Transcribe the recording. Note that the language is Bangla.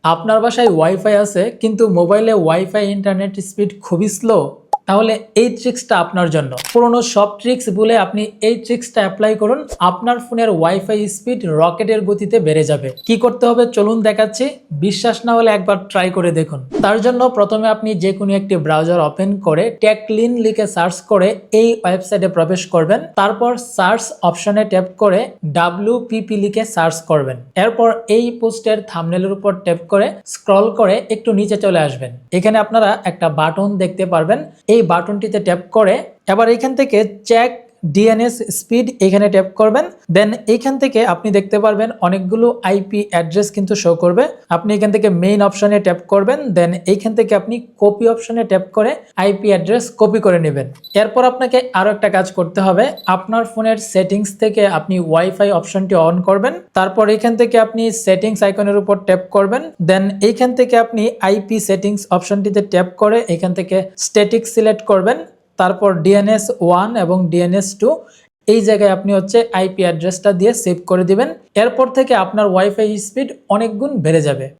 আপনার বাসায় ওয়াইফাই আছে কিন্তু মোবাইলে ওয়াইফাই ইন্টারনেট স্পিড খুবই স্লো, তাহলে এই ট্রিক্সটা আপনার জন্য। পুরনো সব ট্রিক্স বলে আপনি এই ট্রিক্সটা অ্যাপ্লাই করুন, আপনার ফোনের ওয়াইফাই স্পিড রকেটের গতিতে বেড়ে যাবে। কি করতে হবে চলুন দেখাচ্ছি, বিশ্বাস না হলে একবার ট্রাই করে দেখুন। তার জন্য প্রথমে আপনি যে কোনো একটি ব্রাউজার ওপেন করে টেকলিন লিখে সার্চ করে এই ওয়েবসাইটে প্রবেশ করবেন। তারপর সার্চ অপশনে ট্যাপ করে WPP লিখে সার্চ করবেন। এরপর এই পোস্টের থাম্বনেলের উপর ট্যাপ করে স্ক্রল করে একটু নিচে চলে আসবেন। এখানে আপনারা একটা বাটন দেখতে পারবেন, এই বাটনটিতে ট্যাপ করে এবার এখান থেকে চেক ডিএনএস স্পিড এখানে ট্যাপ করবেন। দেন এইখান থেকে আপনি দেখতে পারবেন অনেকগুলো আইপি অ্যাড্রেস কিন্তু শো করবে। আপনি এখান থেকে মেইন অপশনে ট্যাপ করবেন, দেন এইখান থেকে আপনি কপি অপশনে ট্যাপ করে আইপি অ্যাড্রেস কপি করে নেবেন। এরপর আপনাকে আরো একটা কাজ করতে হবে, আপনার ফোনের সেটিংস থেকে আপনি ওয়াইফাই অপশনটি অন করবেন। তারপর এখান থেকে আপনি সেটিংস আইকনের উপর ট্যাপ করবেন। দেন এইখান থেকে আপনি আইপি সেটিংস অপশনটিতে ট্যাপ করে এখান থেকে স্ট্যাটিক সিলেক্ট করবেন। তারপর DNS 1 এবং DNS 2 এই জায়গায় আপনি আইপি অ্যাড্রেসটা দিয়ে সেভ করে দিবেন। এরপর থেকে আপনার ওয়াইফাই স্পিড অনেক গুণ বেড়ে যাবে।